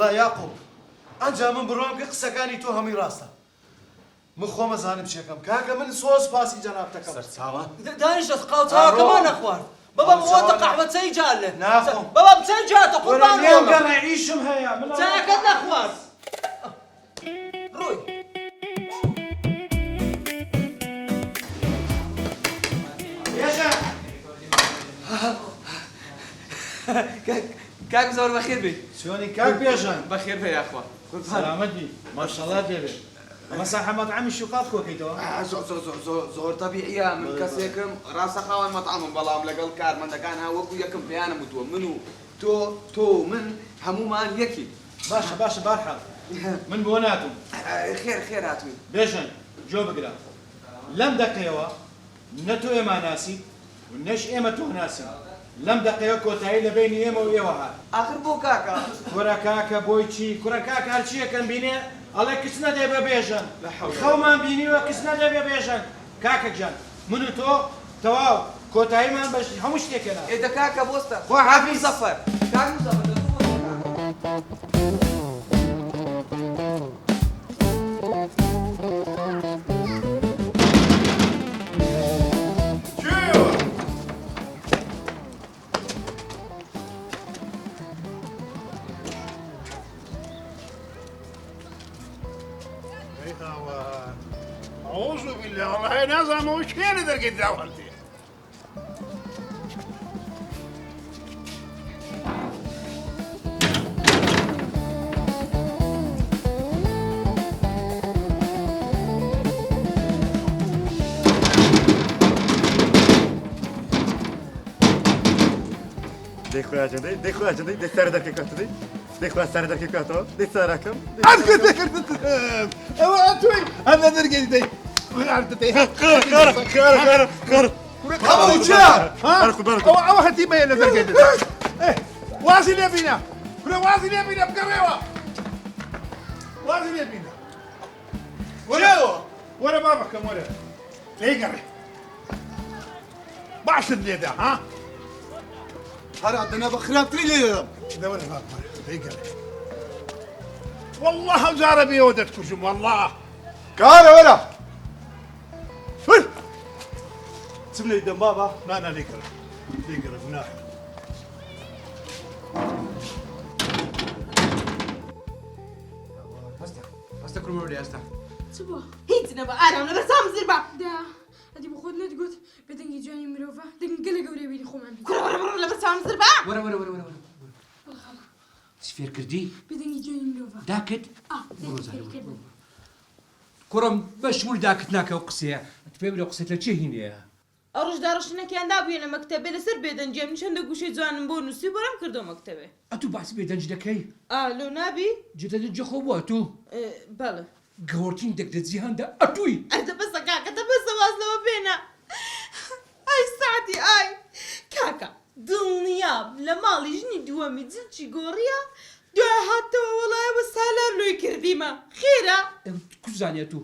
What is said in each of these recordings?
والله یاقوب ئەنجا من بڕۆم کە قسەکانی تۆ هەمووی ڕاستە من خۆمە زانم شێکم کاکە من سۆز پاسی جەناب دەکەم سەرچاوە دانیشت قاوچاوەکەمان نەخوارد بابا بۆتە قەحوەچەی جالێ ناخۆم بابا بچەند جاتە قوربان لێم گەڕێ ئیشم هەیە چاکەت نەخوارد ڕووی کاک زۆر بەخێر بێ چۆنی کاک بێژان بەخێر بێ یاخوا سلامەتی ماشەڵڵا دەبێت مەساحە مەطعەمی شوقات کۆکەیتەوە زۆر تەبیعیە من کەسێکم ڕاستەخاوەن مەطعەمم بەڵام لەگەڵ کارمەندەکان وەکو یەکم پێیانم وتووە من و تۆ من هەمومان یەکی باشە بارحاڵ من بۆ ناتم خێر هاتووی بێژن جۆ بگرە لەم دەقەیەوە نە تۆ ئێمان ناسی و نەش ئێمە تۆ ناسین لەم دەقەیە کۆتایی لە بینی ئێمە و ئێوە هات ئاخر بۆ کاکە کوڕە کاکە بۆی چی کوڕە کاکە هەرچیەکەم بینێ ئەڵێ کەس نەدێ بە بێژن خەومان بینیوە کەس نەدێ بە بێژن کاکە گیان من و تۆ تەواو کۆتاییمان بەش هەموو شتێکەنا ئێدە کاکە بۆستە خوا حافیز زەفەر کاک مزەفەر أعوذ بالله والله نازل مش كان درجة دعوتي دەیخوا جدەی دەی سەر دەکەکەتدەی دەیخوا سەر دەکەکەتەوە دەی ساراکەم أو أتوي هذا درجة دي أو هتي ما يلا درجة دي واصل يا بينا كنا واصل يا بينا بقريوة واصل يا بينا ولا بابا كم ولا ليه قري بعشر ليه ده ها هەر عندنا بەخراپتری لێدەم ده ولا بابا ليه قري والله زاربي ودت كرشم والله کارە وەرە چم لێ دەم بابا لا ليه قري مناح هەستە کوڕمەوە هەستە چ بووە؟ هیچ نەبە ئارام لەبەرسام زربە دا ئەدی بە خۆت نەتگوت بەدەنگی جوانی مرۆڤە دەنگ گەلە گەورەی بینی خۆمان بین کوڕە وەرە لەبەرسام زربە وەرە چی فێر کردی بەدەنگی جوانی مرۆڤە داکت کوڕم بەشمول داکت ناکە و قسەیە پێ لە قسەت لە چێ هینەیە ئەو ڕژدا ڕشتنەکیاندا بووێنە مەکتەبێ لەسەر بێدەنجێم چەندە گوشەی جوانم بۆ نووسی بەرەم کردو مەکتەبێ ئەتوو باسی بێدەنج دەکەی ئالۆ نابی؟ جخۆ بووە تو بەڵێ گەورترین دەک لە جیهاندا ئەتووی ئەردە بەسە کاکەتە بەسە وازلەوە بێنە ئای سعدی ئای کاکە دڵنیام لە ماڵی ژنی دووەمی جلچی گۆڕیە دوای هاتەوە وەڵایەوە سالار لۆی کردیمە خێرە کوزانێت تو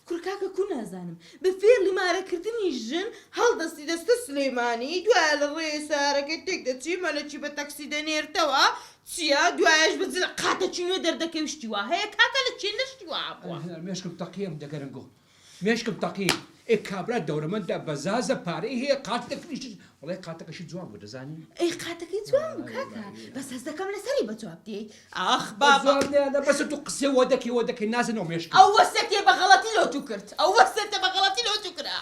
کورکاکە کو نازانم بە فێرلی مارەکردنی ژن هەڵدەستی دەستە سلەیمانی دوای لە ڕێ سارەکەی تێک دەچی مەلەکی بە تەکسی دەنێرتەوە چییە دوایش بەجل قاتە چینوە دەردەکەی شتی وا هەیە کاکە لە چێ نەشتی وا بووە مێشکم تەقیم دەگەرنگۆ مێشکم تەقیم ئێ کابرا دەورەمەندا بەزازە پارەی هەیە قات دەکریش وڵێ قاتەکەشی جوان بوو دەزانی ئەی قاتەکەی جوان بوو کاکە بەس هەست دەکەم لەسەری بەجواب دێ ئاخ بابا بەس تو قسێ وە دەکەی نازنەوە مێشک ئەو وەسێتێ بە غەڵەتی لۆتو کرد ئەو وەسێتە بە غەڵەتی لۆتو کرا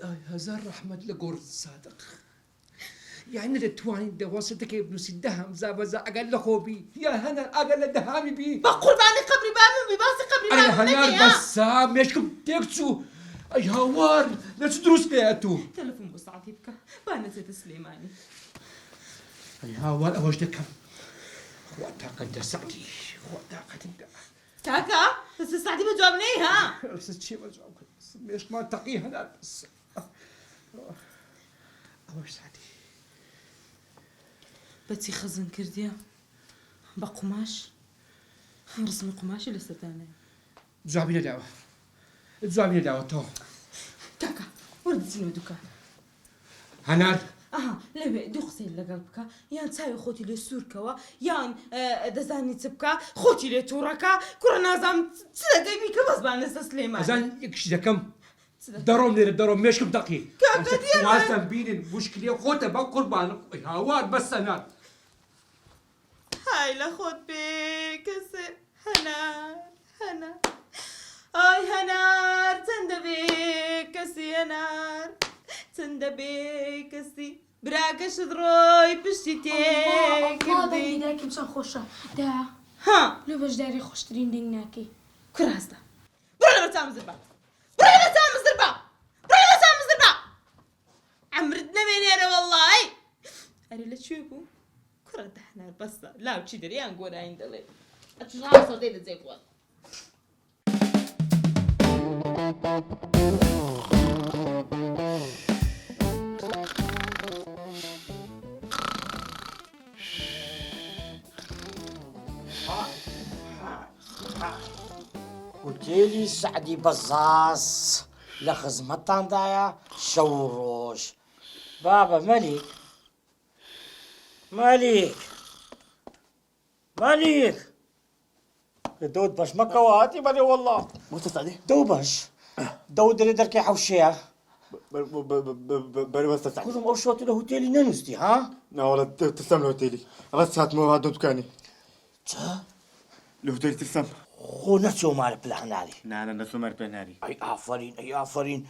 ئای هەزار ڕەحمەت لە گۆڕ سادق یعنی دەتوانین دەوەسەتەکەی بنووسی دەهەم زابەزا ئەگەر لە خۆبی یا هەنەر ئەگەر لە دەهامی بی بە قوربانی قەبری بابم بی باسی قەبری بابم هەنار بەسا مێشکم تێک چوو ئەی هاوار لە چ دروستکەیە تو تەلەفۆن بۆ سەعاتی بکە با نەچێتە سلەیمانی ئەی هاوار ئەوەش دەکەم خوا تاقەت دە سەعدی خوا تاقەتم دە کاکە دەستە سەعدی بەجواب نەی ها چی بەجواب کرد مێشکمان تەقی هەنار بەس ئەوەش سەعدی بەچی خەزم کردیە بە قوماش ڕسمی قوماشی لەسەردانێ جوابی نەداوە تۆ کاکە وەردەچینەوە دوکان هەنار لەوێ دوو قسەی لەگەڵ بکە یان چاوی خۆتی لێ سوورکەوە یان دەزانی چ بکە خۆتی لێ تووڕەکە کوڕە نازام چ دەکەی بیکە بەزبان لەسە سلێمان ئەزان یەکشی دەکەم دەڕۆم لێرە دەڕۆم مێشکم دەقی وازدەم بینن وشکلێ خۆتە بە قوربان هاوار بەسەنات هاي لە خۆت بێ کەسێ هەنار هەنار ئای هەنار چەندە بێ کەسی هەنار چەندە بێ کەسی براکەشت ڕۆی پشتی تێکردی دایکم چەند خۆشە دا ها لە بەشداری خۆشترین دەنگ ناکەی کوڕاستە بڕۆ لە بەچام زربە بڕۆ لە بەچام زربە بڕۆ لە بەچام زربە عەمرت نەمێنێرە وەڵڵی ئەرێ لەکوێ بوو کوڕە دەهنار بەسە لاوچی دەریان گۆراین دەڵێ ئەتوژان سەدەی لە جێ بووە هۆتێلی سەعدی بەزاز لە خزمەتتاندایە شەو و ڕۆژ بابە مەلیک مەلیک مەلیک دەوت بەش مەکەوە هاتی بەێ وەڵڵا وتە سعدی دەو بەش دەو دەرێ دەرکەی حەوشەیە بەربەستە سعدی کوزم ئەو شۆت لە هۆتێلی نەنووستی ها ناوەڵە ترسام لە هۆتێلی ڕەت ساتمەوە هات دۆتکانی چ لە هۆتێلی ترسام خۆ نەچۆ مارە پلەحناری نانە نەسومەر پێناری ئەی ئافرین ئەی ئافرین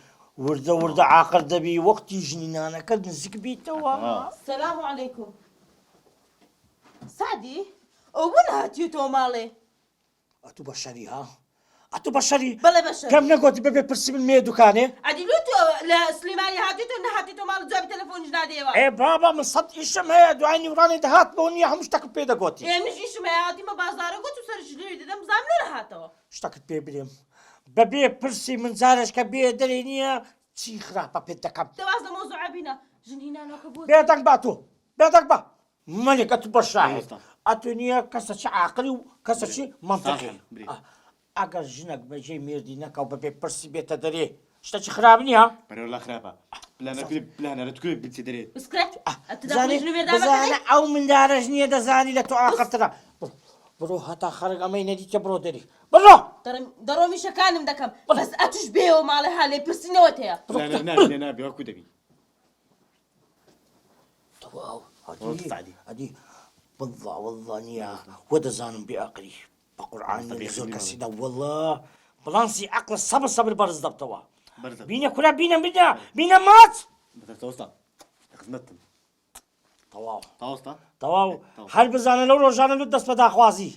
وردە وردە عاقل دەبی وەختی ژنینانەکەت نزیک بیتەوە سلام علیکم سعدی ئەو بوون هاتیو تۆ ماڵێ ئەتو بەشەری ها ئەتو بەشەری بەڵێ بەشەر کەم نەگوتی بەبێ پرسی من مێ دوکانێ عەدیلو تۆ لە سلێمانی هاتیتۆ نەهاتیتۆ ماڵ جوابی تەلەفۆنیش نادەیەوە ئێ بابا من سەد ئیشم هەیە دوای نیورانی دەهات بۆ نییە هەموو شتەکەت پێ دەگوتی ئێمنیش ئیشم هەیە هاتیمە بازارە گوت و سەرش لێوی دەدەم بزانم لێرە هاتەوە شتەکەت پێ برێم بەبێ پرسی من جارش کە بێ دەرێ نییە چی خراپە پێت دەکەم دەواز لە مۆزوع بینە ژن هینانەکە بوو بێدەنگ با تۆ بێدەنگ بە مەلێک ئەتو بەشاهێت ئەتو نییە کەسە چی عاقلی و کەسە چی منطقی ئەگەر ژنێک بەجێ مێردی نەکەو بەبێ پرسی بێتە دەرێ شتێکی خراپ نییە بەرەوە خراپە پلانەرە توێ بچی دەرێت بسکرێت بزانە ئەو مندارەش نییە دەزانی لە تۆ ئاقەترە بڕۆ هەتا خەرگ ئەمەی نەدیتە بڕۆ دەری بڕۆ دەڕۆ میشەکانم دەکەم بەس ئەتوش بێەوە ماڵێ هەلێ پرسینەوەت هەیە نابێ نابێ وەکو دەبی ئەدی والله والله نییە وە دەزانم بێ ئەقلی بە قورعان زۆر کەسیدا والله بڵانسی عەقڵ سەبر سەبر بەرز دەبتەوە بینە کورا بینە بینە بینە ماچ تەوەستا خزمەتم تەواو تاوەستا تەواو هەر بزانە لەو ڕۆژانە لوت دەست بە داخوازی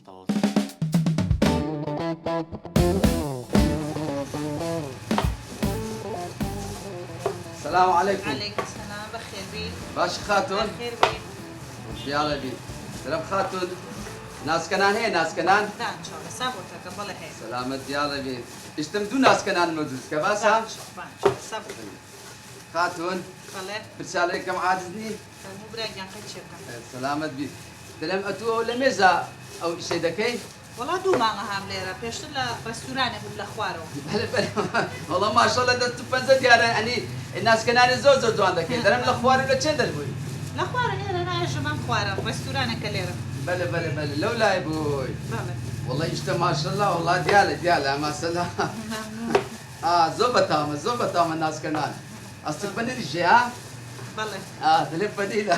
السلام عليكم. عليكم السلام بخير بيت باش خاتون بخير بيت يلا بي سلام خاتون ناس كنان هي ناس كنان لا ان شاء الله صبرتك بالله هيك سلامت يلا بي اشتمدوا ناس كنان موجود كباسا صبر خاتون بالله برسالة كم عاجزني مو براجع قد شركه سلامت بي دلم اتو لميزا او شي دكي والله دو ماما هم ليرة بيشتغل رستوران ولا خوارو بله بله والله ما شاء الله دست بنزل يعني الناس كنان زوز زوز عندك دلم الاخوار ولا تشندل بوي لا خوارو ليرة انا يا جماعه خوارو رستوران كليرة بله بله بله لولا يا بوي بله والله يشتى ما شاء الله والله دياله ما شاء الله زبطة الناس كنان اصلك بني الجي ها بله دلم بديله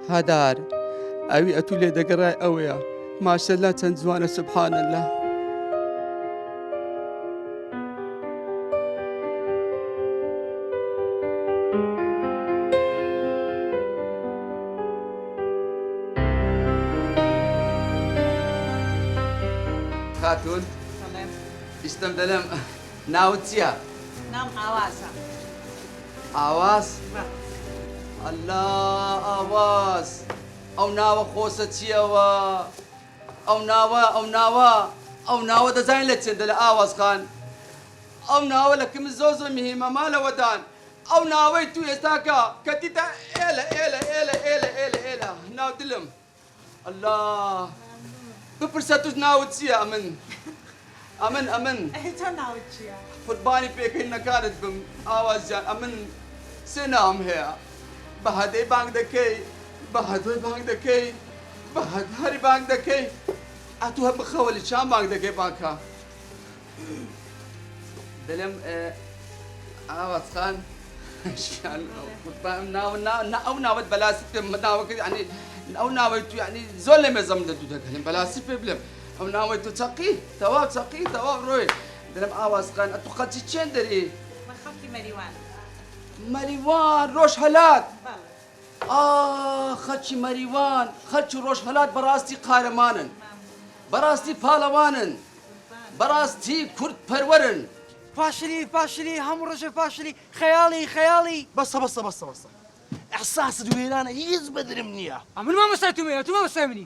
هدار ئەوی ئەتو لێ دەگەڕای ئەوەیە ماشەللا چەند جوانە سوبحان الله خاتون اشتم دلم ناوتيا نام عواسة آواز الله آواز او ناوە خۆسە چیەوە ئەو ناوە دەزانین لە چێندە لە ئاوازخان ئەو ناوە لە کەم زۆ میهمە مالەوەدان ئەو ناوەی تو ئێستاکە کە دیتە ئێلە ناو دلم الله بپرسە توش ناوت چییە ئەمن چەند ناوت چییە؟ قوربانی پێکەین نەکارت بم ئاوازیان ئەمن سێ ناوم هەیە بەهادەی بانگ دەکەی بەهادۆی بانگ دەکەی بەهاداری بانگ دەکەی ئەتو هەر بخەوە لە چام بانگ دەکەی بانکە دەڵێم ئاواتخان ئەو ناوت بەلاسی پێ ناوەکە یعنی ئەو ناوەی تو یعنی زۆر لە مێزەم لە دوو دەکەین بەلاسی پێ بڵێم ئەو ناوەی تو چەقی تەواو ڕۆی دەڵێم ئاوازخان ئەتو خەڵکی چێن دەری خەڵکی مەریوان مەریوان ڕۆژ هەلات خەڵکی مەریوان خەڵکی ڕۆژ هەلات بەڕاستی قارەمانن بەڕاستی پاڵەوانن بەڕاستی کورد پەروەرن پاشلی هەموو ڕۆژە پاشلی خەیاڵی بەسە ئەحساست وێرانە هیچ بەدرم نییە من مامۆستای تومەیە تو مامۆستای منی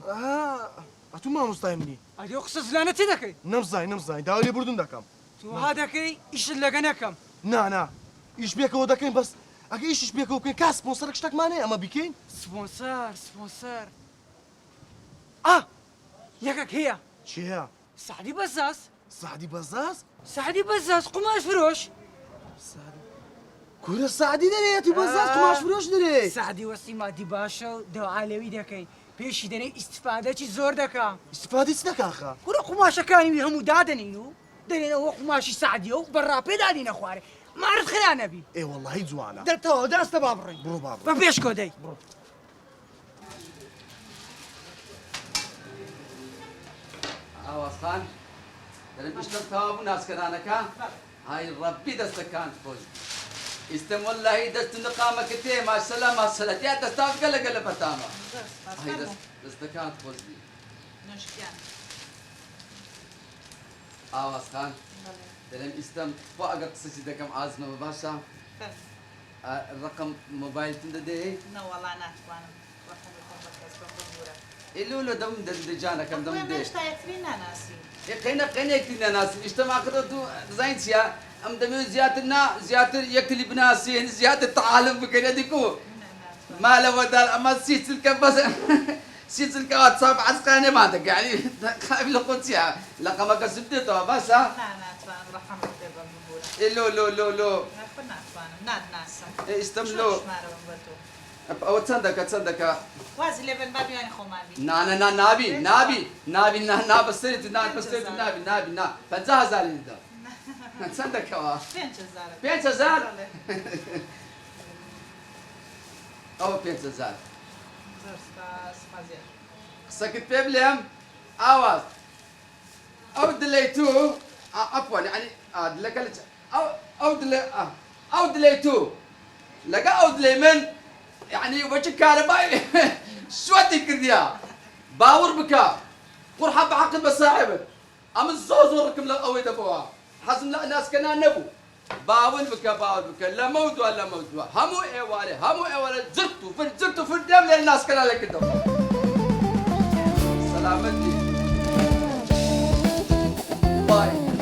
ئەتو مامۆستای منی ئەدی قسە زلانە چی دەکەی نەمزای داوای لێبوردن دەکەم تو ها دەکەی ئیشت لەگە نەکەم نا ئیش بێکەوە دەکەین بەس ئەگە ئیشش بێکەوە بکەین کا سپۆنسەرێک شتێکمانەیە ئەمە بیکەین سپۆنسەر یەکێک هەیە چی هەیە سعدی بەزاز سعدی بەزاز قماش فرۆش کورە سعدی دەرێتی بەزاز قماش فرۆش دەرێ سعدی وەستی مادی باشە و دەوعالەوی دەکەین پێشی دەنێ ئیسفادەی زۆر دەکا ئیسفادی چ دەکاخە کورە قماشەکانی هەموو دادەنین و دەنێنەوە قماشی سعدیە و بەڕاپێ دادینە خوارێ مارت خرا نەبی ئێ وەڵڵاهی جوانە دەتەوە دەستە با بڕۆین بڕۆ با بە پێش کۆدەی ئاوازخان دەڵێم ئیشتم تەواو بوو ناسکەرانەکە های ڕەبی دەستەکان خۆش ئیستم وەڵڵاهی دەست نقامەکە تێ ماشەڵە تیا دەستاف گەلەگە لە بەتامە دەستەکان خۆش بی ئاوازخان دەڵێم ئیستم بۆ ئەگەر قسەی دەکەم ئازمەوە باشە ڕقم مۆبایلتون دەدەی نەوەڵا ناتوانم ڕقمی خۆم بەکەس بەم ببوورە ئیلولو دەم دەجانەکەم دەم دێ هێشتا یەکتری ناناسی قەینێکی نەناسی ئیشتەماکردە تو دزین چیە ئەم دەمێت زیاتر یەکتری بناسیێن زیاتر تەعالم بکەین دیکو مالەوەدار ئەمە سیچلکە بەس سیچلکە واتساپ عەسقانێمان دەکە یعنی قابل خۆ چیە لەقەمەکە سم دێتەوە باشە ناتوانم ڕقم بێ بەم ببوورە لۆ ناتوانم ناتناسم ئیشتم لۆ ژمارەوەم بە تۆ ئەوە چەندەکە وازی لێبن با دوانی خۆمابی نابی بەسەرێت نابی 50,000 لیدە چەندەکەوە 5,000 ئەوە 5,000 قسەکت پێ بڵێم ئاواز ئەو دلەی تو ئەپوان یعنی دلەکە ئەو دلەی تو لەگە ئەو دلەی من یعنی وەچی کارەبای شوەتی کردیا باوەڕ بکە قورحە بەحەقت بە ساحێبت ئەمن زۆرڕکم لە ئەوەی دەبەوە حەزم لە ناسکەنان نەبوو باوەڕ بکە لەمە دووە هەموو ئێوارە جرت و فر دێم لێ ناسکەنان لێ کردەوە سەلامەتی بای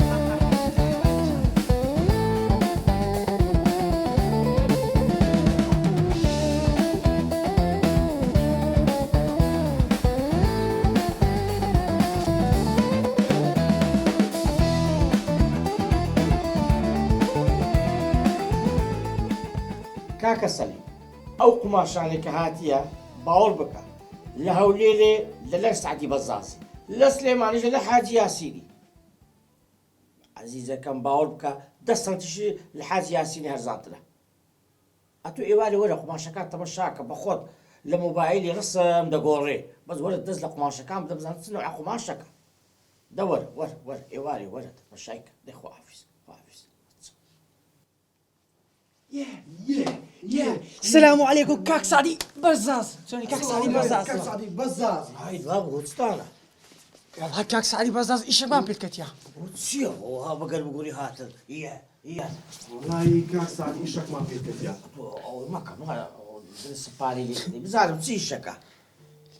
کاکە سەلی ئەو قماشانێکە هاتیە باوەڕ بکە لە هەولێرێ لەلەر سعدی بەزازی لە سلێمانیژە لە حاجی یاسینی عەزیزەکەم باوەڕ بکە 10 سەنتیشی لە حاجی یاسینی هەرزانترە ئەتو ئێوارێ وەرە قماشەکان تەمەشاکە بە خۆت لە مۆبایلی ڕسم دەگۆڕێ بەس وەرە دەست لە قماشەکان بدە بزانم چ نوع قماشەکە دە وەرە ئێوارێ وەرە تەمەشایکە دەی خواحافیز السلام عليكم كاك سعدي بزاز شلونك كاك سعدي بزاز هاي ضرب وتستانا والله كاك سعدي بزاز ايش ما بيتكتيا وتسيا وها بقول بقولي هات والله کاک سعدی ئیشەکمان پێ کردیا ما سپاری لێ بزانم چی شەکە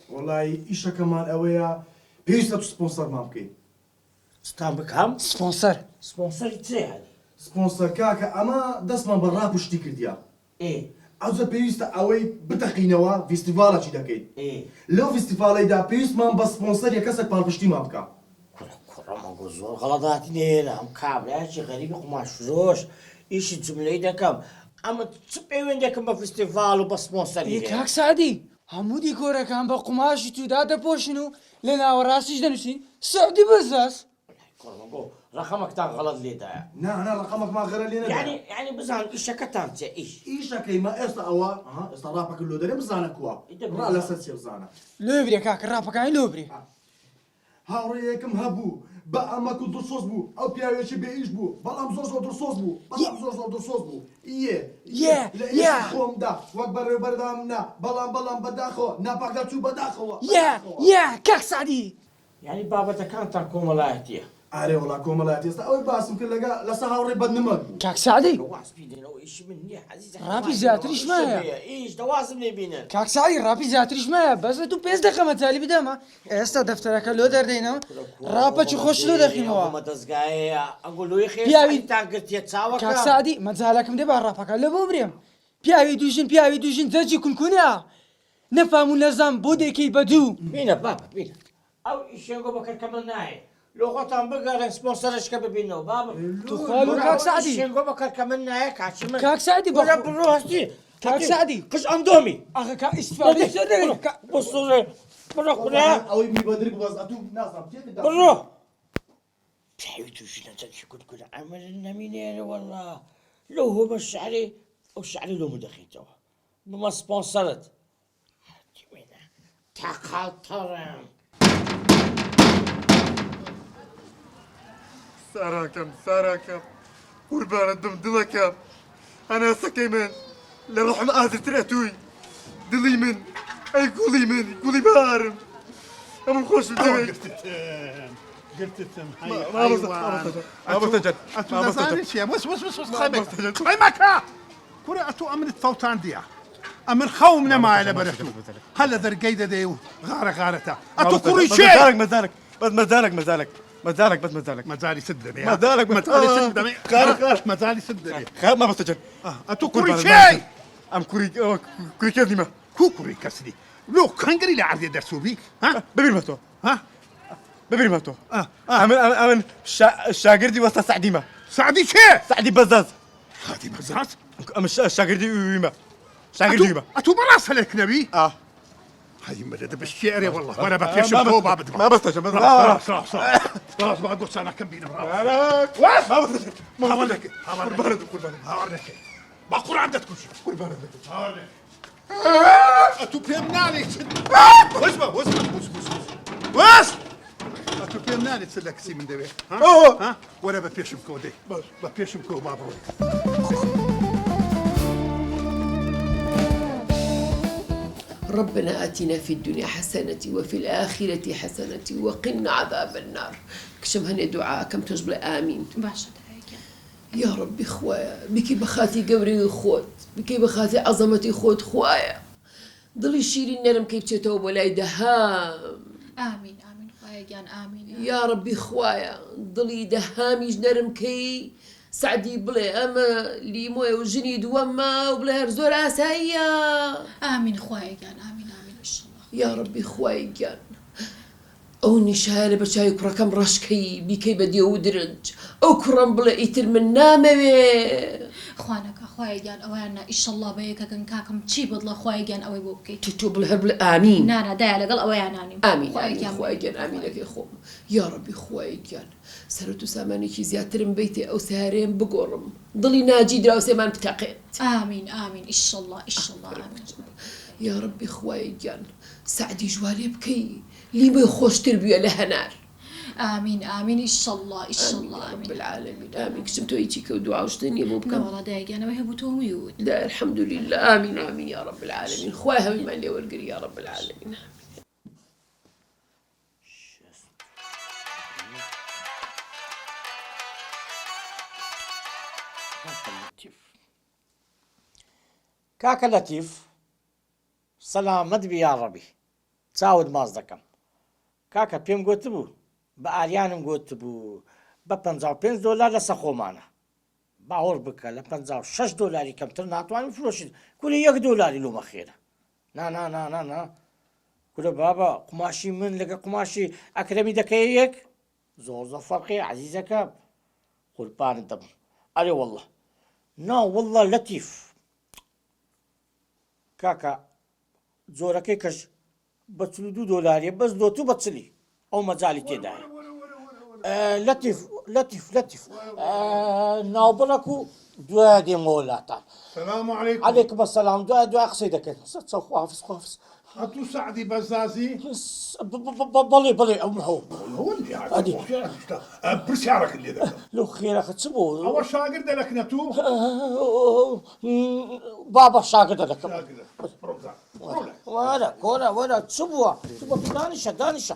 والله ئیشەکەمان ئەوەیە پێویستە تو سپۆنسەرمان بکەین ستان بکەم سپۆنسەری چێ هەنی سپۆنسەر کاکە ئەمە دەستمان بە ڕاپشتی کردیا ئەوجە پێویستە ئەوەی بتەقینەوە فیستیڤالێکی دەکەین لەو فیستیڤالەیدا پێویستمان بە سپۆنسەر کەسێک پاڵپشتیمان بکە کوڕەمەگۆ زۆر غەڵەداتی نێنە ئەم کابرایکی غەریبی قماشفرۆش ئیشی جملەی دەکەم ئەمە چ پەیوەندێکم بە فستیڤال و بە سپۆنسەری هەیە؟ کاک سعدی هەموو دیکۆرەکان بە قوماشی تودا دەپۆشن و لە ناوەڕاستیش دەنووسین سعودی بەزاس. کۆڵمەگۆ ڕەخەمەکتان غەڵەت لێدایە. نا ڕقەمەک ما غەرە لێ یعنی بزان ئیشەکەتان چێ ئیش. ئیشەکەی ما ئێستا ئەوە ئێستا ڕاپەکە لۆ دەرێ بزانە کووە ڕا لەسەر چێ بزانە لێبرێ کاکە ڕاپەکانی لۆبرێ. هاوڕێیەکم هەبوو بە ئەمەک و دڵسۆز بوو ئەو پیاوێکی بێ ئیش بوو بەڵام زۆر دڵسۆز بوو بەڵام زۆر دڵسۆز بوو لە خۆمدا وەک بەڕێوەبەردام نا بەڵام بەداخەوە ناپاکە چوو بەداخەوە کاک سعدی یعنی بابەتەکانتان کۆمەڵایەتیە. ئارێ وڵا کۆمەڵایەتی ئێستا ئەوەی باسم کرد لەسەر هاوڕێ بەدنمەک بوو. کاک سعدی واز بینێنەوە ئیشی من نییە عەزیزە. ڕاپی زیاتریش مایە. ئیش دەوازم لێ بینن. کاک سعدی ڕاپی زیاتریش مایە بەس تو پێنج دقە مەجالی بدەمە ئێستا دەفتەرەکە لۆ دەردەینەوە ڕاپەچی خۆش لۆ دەخینەوە. دەستگایەیە ئەنگۆلۆی خێرتان گرتیە چاوەکە. کاک سعدی مەجالەکەم دێ با ڕاپەکە لە بۆ برێم. پیاوی دوژین جەرجی کونکونە نەفام و نەزان بۆ دێکەی بەدوو. بینە بابە بینە ئەو ئیشێگۆ بەکەرکەمە نایە. لۆ خۆتان بگەڕێن سپۆنسەرشکە ببینەوە بابە. توخوالو کاک سعدی ئیشێگۆ بەکەرکەمە نایە کاچی من. کاک سعدی بڕۆ هەستی. کاک سعدی قش ئەندۆمی. ئاخە کا ئیسفادەی زۆر دەگەین. بسوڕێ بڕۆ خولە. ئەوەی میبەدرک بەس ئەتوو نازانم تێکدا. بڕۆ. پیاوی تووشینە جەرجی کونکونە ئەمە نەمینێنە وەڵا لەو هۆ بە شعری ئەو شعری لۆمە دەخیتەوە بمە سپۆنسەرت. هاتیوێنە تاقاڵتەڕم. ساراکەم قوربانە دڵەکەم هەناسەکەی من لە ڕحم ئازترە توی دڵی من ئەی گوڵی بارم ئەمن خۆشم دەوێت قلتتم هاي مكا كرة أتو أمن فوتان ديا أمن خوم نما على برتو هلا ذر قيدة ديو غارة أتو كوري شيء مزالك مزالي سدني مزالك مزالي سدني ما بستجن أتو كوري شيء أم كوري كذني كوري كسري لو كانغري لعرض درسو بيك ها ببير ماتو أمن شاگردي وسط سعدي شيء سعدي بزاز هذه بزاز أم شاگردي ويما شاگردي أتو براس لك نبي هاي مدد بالشعر والله وانا بفيش بوبا ما بستجن خلاص ما قلت انا كم بينا واش ما بستجن هوريك قربان هوريك ما قران تكون قربان هوريك اتو بيمنالي واش اتو بيمنالي تسلك سي من دبي ها وانا بفيش بكودي بفيش بكو بابا ربنا آتنا في الدنيا حسنة وفي الآخرة حسنة وقنا عذاب النار كشم هني دعاء كم تجبل آمين باشا يا ربي خوايا بكي بخاتي قبري خوت بكي بخاتي عظمتي خوت خوايا ضلي شيرين نرم كيف تتوب ولا دهام آمين خوايا جان آمين يا ربي خوايا ضلي دهامي نرم كي سعدي بلا أما لي موية وجني دوما وبلا هرزور أسايا آمين خوايا جان آمين إن شاء الله يا ربي خوايا جان أو نشالة بشاي كركم رشكي بكي بدي ودرج أو كرم بلا إيتر من نامي خوانك خوايا جان أوانا إن شاء الله بيك كان كاكم تشيب الله خوايا جان أوي بوبكي تتوب الهرب آمين نانا دايلا قال أوانا آمين خوايا جان آمين لك يا خوم يا ربي خوايا جان سرتو ساماني شي زيادة من بيتي أو سهرين بقرم ضلي ناجي دراو سيمان بتقيت آمين إن شاء الله آمين يا ربي خوايا جان سعدي جوالي بكي لي ما يخوش تربية لها نار آمين إن شاء الله آمين رب العالمين آمين كسمتو يجيك ودعاء وشتني مو بكم لا والله دايق أنا وهبتهم ويود لا الحمد لله آمين يا رب العالمين خواها مما اللي والقري يا رب العالمين کاکە لەتیف سەلامەت بی یا ڕەبی چاوت ماز دەکەم کاکە پێم گوتبوو بە ئاریانم گوتبوو بە $55 لەسەر خۆمانە باوەڕ بکە لە $56 کەمتر ناتوانین فرۆشین کولی $1 لۆمە خێرە نا کورە بابە قماشی من لەگە قماشی ئەکرەمی دەکەی یەک زۆر فەرقی عەزیزەکە قوربانت دەبم ئەرێ وەڵڵە نا وەڵڵە لەتیف کاکە جۆرەکەی کەش بە 42 دۆلاریە بەس دۆتو بەچلی ئەو مەجای تێدایە لەتیف ناوبڕک و دوای دێمەوە لاتان السلام عليكم. عليكم السلام دوای قسەی دەکەن خواافز هاتو سعدي بزازي. بڵێ ئەو هەو هو اللي هادي. برسيارك اللي ذاك. لەو خێرەکە چ بۆ هو شاگرد لك نتو. بابا شاگردە دەکەم شاگرد. وەرە چ بووە دانیشە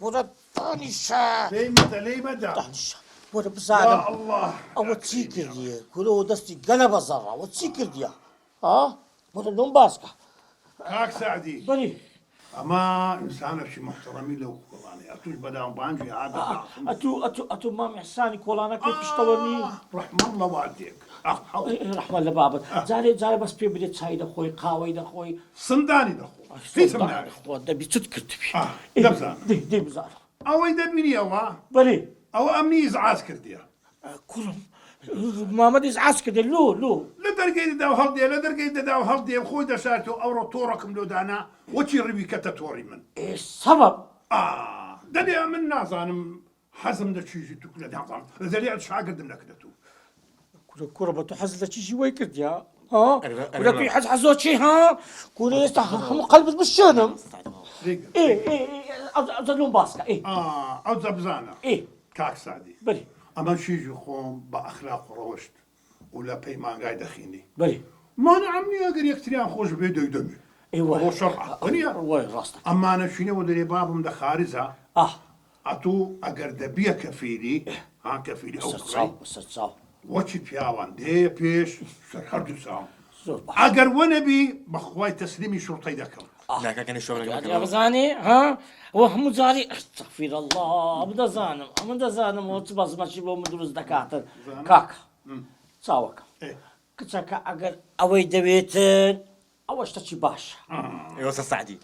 وەرە دانیشە لي مدى. دانیشە وەرە بزانم يا الله. ئەوە چی کردیە کورەوە دەستی گەلە بەزەڕا ئەوە چی کردیە وەرە لۆم باسکە هاك سعدي. بەری اما انسان شي محترمي لو يعني اتوش بداهم بانجي هذا. ئەتو مام ئەحسانی کۆڵانەکەی پشتەوەنی رحم الله والديك. رحمە لە بابەت جارێ بەس پێ بدێت چای دەخۆی قاوەی دەخۆی صنداني دخو. في سمناري. دەبی چت کردبی دبزان. دەی بزانم او يدبيني او بەری او امني ازعاج كرديا. کوڕم محمد ئیزعاج کردێ لۆ لدرجة داو هالدي لدرجة داو هالدي خوي دشارتو او طوركم لو دانا وشي ربي كتاتوري من. سەبەب دلي من نازانم حزم دا چيجي تكلا دازان دلي شاقرد لك دتو. کوڕە بە تۆ حەز لە چیژی وای کردیا کوڕەکەی حەزۆ چی کوڕە ئێستا هەموو قەلبت بشێنم ئەوزە لۆم باسکە او زبزانة. كاك سعدي. بەری اما شيجي خوم باخلاق روشت ولا بيمان قاعد اخيني. بەری ما نعمني اقدر يكتريان خوش بيدو يدمي. هو شرعه وای ڕاستە اما انا شنو ودري بابم ده خارزه. اتو اگر دبيه كفيلي كفيلي او سەرچاو وشي بياوان دي بيش سرحردو سام. اگر ونبي بخواي تسليمي شرطي دكم. لا كان شو يا بزاني وهم زاري استغفر الله بدزانم وت باز ماشي بو مدرس دكاتر كاك صاوك كتاكا اگر اوي دبيتن اوشتشي باش ايوه سعدي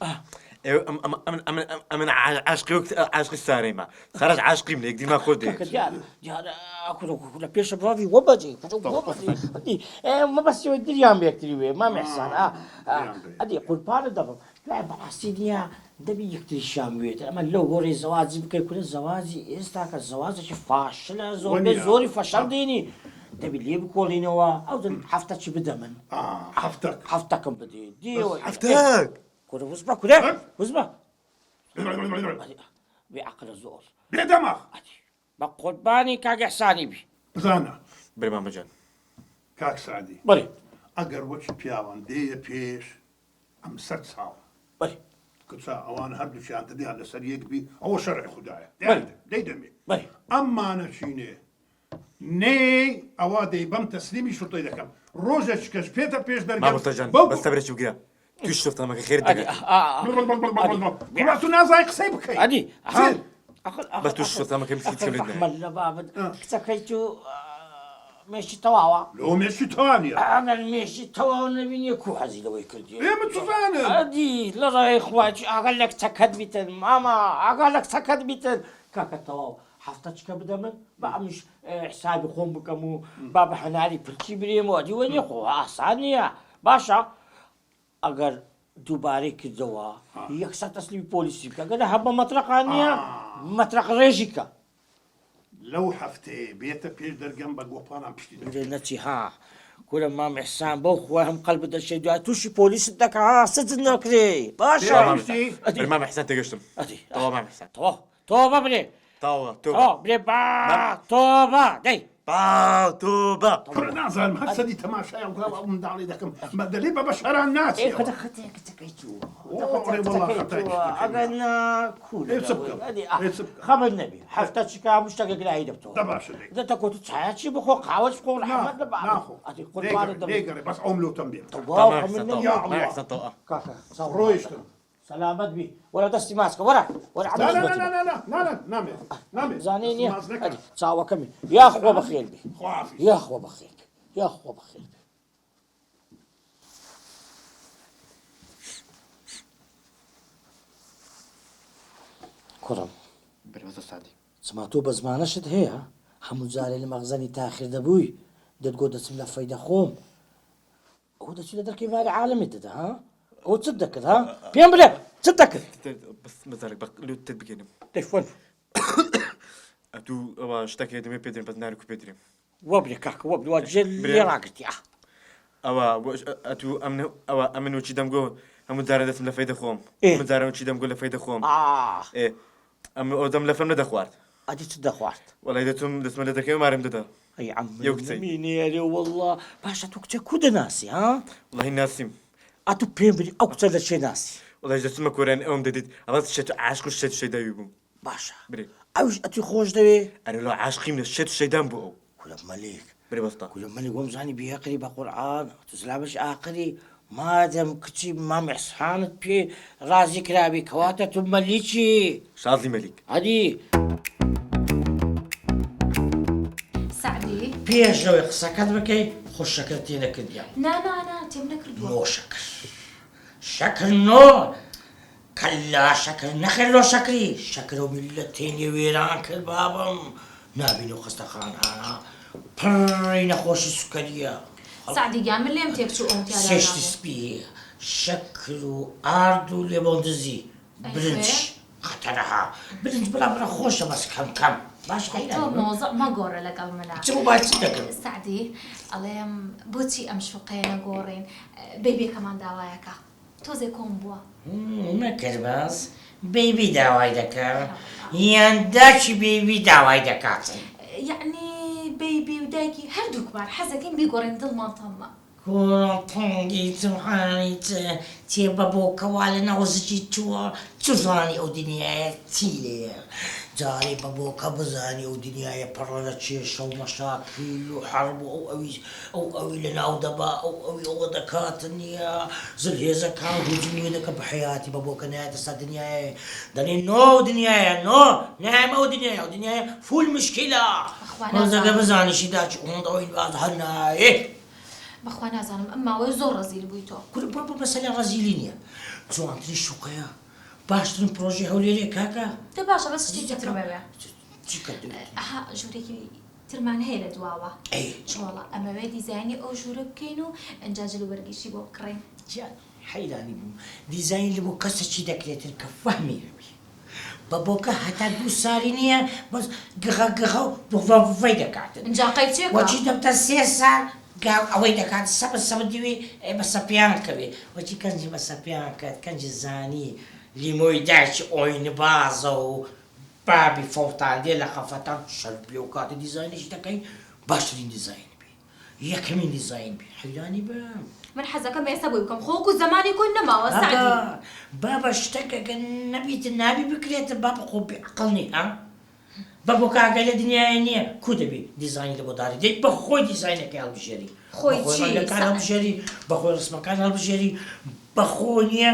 من عاشقي الساريمة خرج عاشقي من دي ما خدي ديار كنا بيش برافي وبجي ما بس يودي يام بيكتري ما محسن ادي قول بار دبر لا بحسينيا دبي يكتري شامويت اما لو غوري زواجي بكون الزواجي استاك الزواج فاشل زوري فشل ديني دبي لي بكولينوا او حفتك بدمن حفتكم بدي ديو حفتك كورة وزبا بعقل الزور بدماغ بقول باني كاك احساني بي زانا بري ماما جان كاك سعدي بري اگر وش بياوان دي بيش ام ست ساو بري كتسا اوان هردو شان تدي على سريك بي او شرع خدايا دي دمي بري اما انا شيني ني اوادي بم تسليمي شرطي دكم روجش كش بيتا بيش درجه ماما جان بس تبرش وقيا توش شفت ما خير دقة كلاتو نازايق سيبك ادي بس توش شفت ما كم تتكلم احمد لبابد كتكيتو ماشي تواوا لو ماشي توانيا انا ماشي تواوا نبيني يكو حزي لو يكردي ايه متفانن ادي لا راي اخواتي اقول لك تكد بيتن ماما اقول لك تكد بيتن كاكا تواوا حفتك بدمن بعمش حسابي خوم بكمو بابا حنالي بركي بريم ودي وين يخو احسانيا باشا اگر دوباره کردەوە یەکسەر تەسلیمی پۆلیسی بکە گەلە هەبە مەترەقانیە مەترەق ڕێژیکە لەو هەفتەیە بێتە پێش دەرگەم بە گۆپانان پشتی نەچی کورە مام ئیحسان بەو خۆی هەم قەلبت دەشێ دوای تووشی پۆلیست دەکە سزت نەکرێ باشە مام ئیحسان تێگەشتم تەوا مام ئیحسان تۆبە برێ برێ تۆبە دەی توبة كل نازل هسدي تماشى وقال من داري دكم بدلي بشهر الناس ايه كذا خطيك تكيتو والله خطيك انا كول خبر النبي حفتك مشتاق لعيد بتو دباش اذا تكون تحياتي بخو قاوش بخو محمد دبا ناخو ادي قول بار بس عملو تنبيه ما احسن طاقة كاكا رويشتم سلامت بي ولا دستي ماسك ورا لا لا لا لا لا نامي زانيني ادي تساوى كمي يا اخوه بخيل بي يا اخوه بخيل يا اخوه بخيل كرم بريمة السعدي سمعتو بزمانشت هي حمو زاري المغزني تاخير دبوي دتقول دسم لفايدة خوم هو دتشو دركي مالي عالمي ددا وتصدقت ها بيان بلا تصدقت بس مزارك بق لو تدبكينم تليفون اتو اوا اشتكي دمي بيدري بس نارك بيدري وابلي كاك وابلي واجل اللي راقت يا اوا اتو امن وشي دمغو هم دار دسم لفايده خوم هم دار وشي دمغو لفايده خوم ايه ام اودم لفم ندخوارت ادي تدخوارت والله اذا تم دسم لدكي ما رم ددا اي عم يوكتي مين يا والله باشا توكتي كود ناسي ها والله ناسيم اتو بيمبري اكثر شيء ناسي والله اذا تم كوران ام دديت اواز شت عاشق شت شي دايبو باشا بري اوش اتي خوش دوي انا لو عاشقي من الشت شي دامبو كل مليك بري بسطا كل مليك ومزاني بيقري بقران تسلامش اخري ما دام كتب ما محسانت بي رازي كرابي كواتا مليكي شاذلي ملك هادي سعدي بيش لو يقصك بكي خوش شكرتينا كديا نا تمنك ردوة نو شكر شكر نو كلا شكر نخلو شكري شكرو ملتين يويران كل بابم نابي نو خستخان انا برين خوش سكريا سعدي جان من اللي امتيك شو قمت يا سيش تسبيه شكلو اردو لبوندزي برنش خطرها برنش بلا خوشة بس كم باش تو حيلا موضوع ما قورة لك المنا تبو باي تصدق سعدي عليهم بوتي امشوقين قورين بيبي كمان دواياكا تو زي كون بوا ما كرباس بيبي داواي دكار يانداش بيبي داواي دكاتن يعني بيبي ودايكي هردو كبار حزكين بيقورين دل ما طمع كورتونجي سبحاني تي بابو كوالنا وزجي تزاني او دنيا تيلي جاري بابو كبزاني او دنيا برلتشي شو مشاكل وحرب او لنا او دباء او دكاتنيا زلهيزا كان هجمي لك بحياتي بابو كنات الدنيا دني نو دنيا نو نعم او دنيا فول مشكله اخوانا بزاني شداش ونضوي بعض هنا ايه بخوانا زانم اما وزور رزيل بويتو كل بابا مسألة رزيلينيا شو عندي شوقيا باشترين بروجي هوليلي كاكا تباشا بس تيجي ترمي تيكا ها جوريكي ترمان هي لدواوا اي والله اما بي ديزايني او جورك كينو انجاجلو برقيشي بو كريم جان حيلاني ديزاين اللي بو كاسة شي داكليت الكفهمي بابوكا حتى دو سارينيا بس قغا بوفا فايدا كاتن انجا قيتيكا وجي دبتا سيسا قال اويدا كانت سبا ديوي بس بيان كبي وجي كانجي بس بيان كانجي زاني لي مويداش اوين بازو بابي فوتان دي لا خفتا شربيو كات ديزاين ايش تكاي باشرين ديزاين بي يا كمين ديزاين بي حيلاني بام من حزك ما يسوي بكم خوكو زمان يكون ما وسعدي بابا اشتكى النبي بكريت بابا خوبي عقلني ها بابا قال الدنيا يعني كتبي ديزاين اللي بداري دي بخوي ديزاينك يا البشري خوي شي كان البشري بخوي رسمك كان البشري بخوي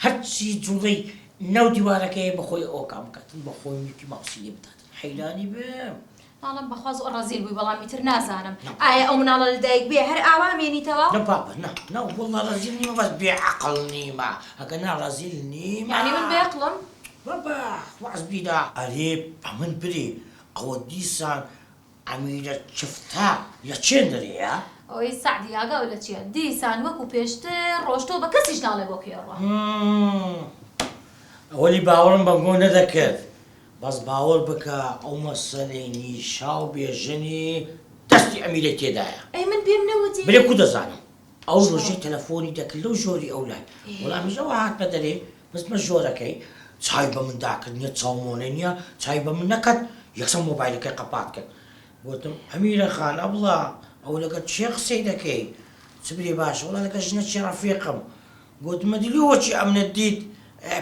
هاتشي جولي نو ديوارك بخوي او كام كاتن بخوي ميكي ماوسي بتاعت حيلاني بام والله بخواز الرزيل بي والله متر نازانم او من على الدايق بي هر اعوامي توا لا بابا لا والله رزيلني ما بس بعقلني ما هكذا رزيلني ما يعني من بيقلم بابا وعز بيدا قريب من بري او ديسان عميدة شفتها لتشندري يا اوي سعدي يا قولة شيء ديسان وكو بيشتر روشتو بكسي جنالي بوك يروح اولي باورم بقول نذكر بس باور بكا او مسليني شاو بيجني دستي اميلتي دايا اي من بيمنوتي بلي كودا زانم او روجي تلفوني داك لو جوري اولاد ولا مش واحد بدري بس مجوركي صايبه من داك النيا تصومونينيا صايبه من نكد يكسر موبايلك قباتك قلت اميره خان ابلا او لقيت شيخ سيدكي سبري باش ولا لقيت جنة شي رفيقهم قلت ما دلوتي امن الديد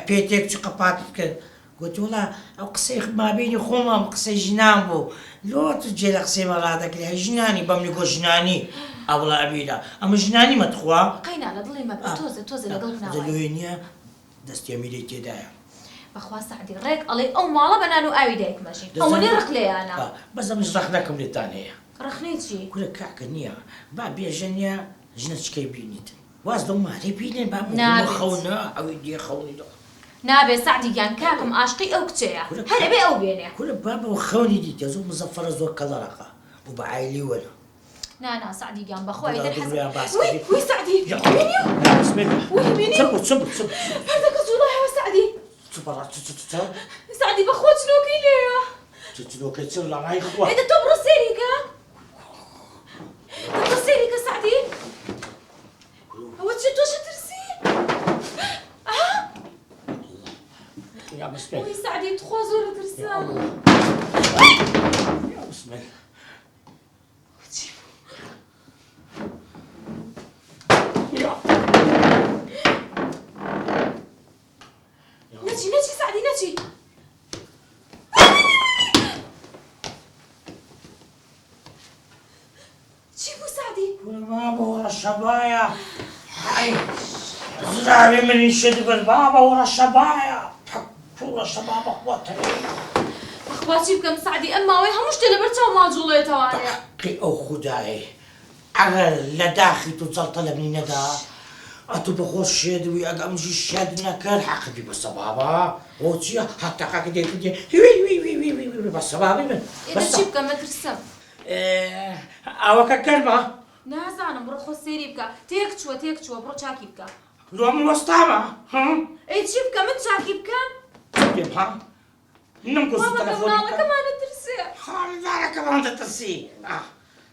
بيتك قباتك قلت والله قصيخ ما بيني خوما قصي جنابو لو تجي لقصي مرادك لها جناني بملكو جناني اولا ابيدا اما جناني ما تخوا قينا على ضلي ما توزي لقلبنا دلوينيا دستي اميلتي دايا بخوا سعدي ريك علي او مالا بنانو اوي دايك ماشي او ني رخلي انا بس مش رخناكم للثانية رخنيتشي كل كعكنيا بابي جنيا جنتش كيبينيت واز دو ماري بيني بابو خونا او يدي خوني دو نابي سعدي كان كاكم عاشقي او كتيا هلا بي او بيني كل بابا وخوني دي تزو مزفر زو كلارقه وبعايلي ولا نا سعدي جنب اخوي لا، يدل دغري يا حسن باس. وي سعدي يلا. منيو لا بسم الله. وي منيو صبر. هذاك والله يا سعدي صبر. سعدي بخوت شنو كيليا تتلو كتير لا معي خوا. إذا تبرو سيريكا تبرو سيريكا سعدي هو تشتو شترسي يا بسم الله. وي سعدي 3 زور ترسال يا بسم الله. نتي سعدي نتي شوفوا سعدي بابا ورا الشبايا. هاي زرعي من يشد بالبابا ورا الشبايا. ورا الشباب اخواتي. اخواتي بكم سعدي اما وين همش تلبرتها ما جولي تواني كي او خداي. اغل لداخي تزل طلبني ندى. اتو بخوش شادوي اقامجي شاد نكر حقدي بس بابا. وتشي حتى حقدي كدي وي بس بابا من. اذا تشيبكا ما ترسم. اوكا كلمة. نازانا برخو سيري بكا تيك شو برو شاكي بكا. لو من وسطها هم. اي تشيبكا من شاكي بكا. كيف ها؟ نمكس ماما التلفون. قبل كمان ترسي. لا كمان ترسي.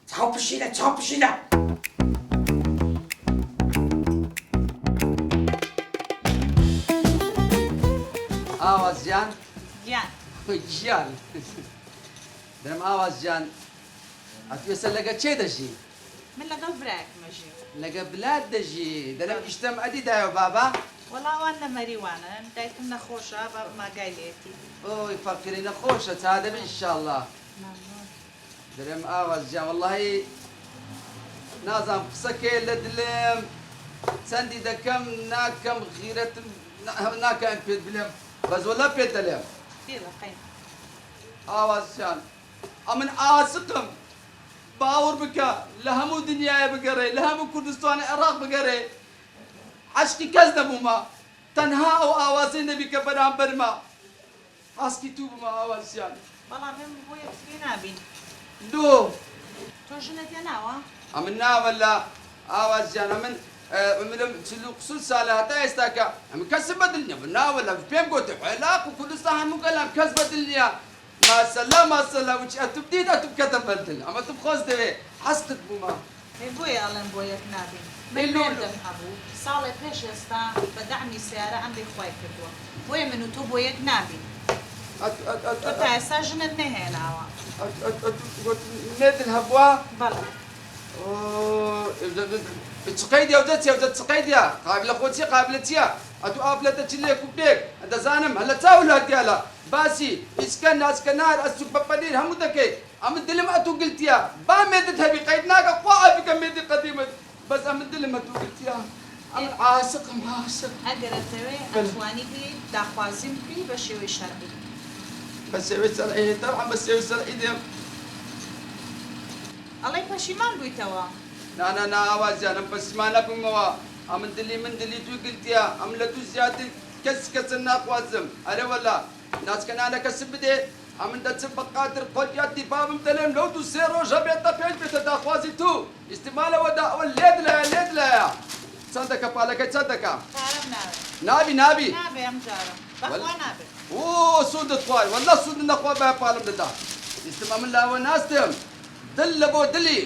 تحب الشيلة. آواز جان جان جان دەم ئاواز جان ئەتوێسە لەگە چێ دەژی من لەگەڵ براک مەژی لەگە بلات دەژی دەرم ئیشتەم ئەدیدایە بابا وەڵاوان لە مەریوانە دایکم نەخۆشە بە ماگای لێتی ئۆی فەقیری نەخۆشە تا دەبێ ئینشاءڵڵا دەرم ئاواز جان وەڵڵاهی نازانم قسەکێ لە دلم چەندی دەکەم ناکەم غیرەتم ناکەم پێت بلێم بەس وەڵا پێت دەڵێم ئاواز جان ئەمن ئاسقم باوەڕ بکە لە هەموو دنیایە بگەڕێ لە هەموو کوردستانی عێراق بگەڕێ عەشقی کەس نەبوومە تەنها ئەو ئاوازەی نەبی کە بەرامبەرمە ئاسکی تو بوومە ئاواز جان بەڵام من بۆ یەکتری نابین دوو تۆ ژنت یا ناوە ئەمن ناوە لە ئاواز جان ئەمن منم چلو قسول ساڵە هەتا ئێستاکە ئەمن کەسم بەدڵ نییە من ناوە لە پێم گوتە عێراق و کوردستان هەموو گەلام کەس بەدڵ نییە ماسەلا وچ ئەتوب دیت ئەتوب کەتە بەردل ئەمە تو خۆش دەوێ حەستت بوومە بۆیە ئەڵێن بۆ یەک نابین مێردم هەبوو ساڵێ پێش ئێستا بە دەعمی سیارە ئەمری خوای کردووە بۆیە من و تۆ بۆ یەک نابین تۆ تا ئێستا ژنت نەهێناوە مێردل هەبووە بەڵێ چقەیدی ئەو دەچێ ئەو چقەیدیە قابلە خۆچیە قابلە چییە ئەتو ئاپلەتە چ لێک و پێک دەزانم هەلە چاو لاتیاە باسی ئیسکە ناسکەنار ئەسوک بەپەنیر هەموو دەکەیت ئەمە دلم ئەتو گلتیە با مێدت هەبی قەید ناکە خوا ئەبیکە مێدی قەدیمت بەس ئەمە دلم ئەتو گلتیە ئەمە عاشقم عاشق ئەگەرەتەوێ ئەتوانی بێت داخوازیم بکەی بە شێوەی شەرعی بە شێوەی شەرعی تەبعا بە شێوەی شەرعی دێم ئەڵێ پەشیمان بوویتەوە نا ئاوازیان ئەم پەشیمان نەبوومەوە ئەمە دلی من دلی توی گلتیە ئەم لە دوو زیاتر کەسە ناخوازم ئەرە وەلا ناسکەنانەکە س بدێ ئەمن دەچم بە قادر قۆتیاتی بابم دەلێم لەو دوو سێ ڕۆژە بێتە پێنج بێتە داخوازی تو ئیستیمالەوەدا ئەوە لێت لایە چەندەکە پالەکەی چەندەکە نابی نابێ ئەم جارە بەخوا نابێ سوودت خوای وەلا سوود نەخوا بە پالم دەدا ئیستیما من لاوە ناستم دل لە بۆ دلی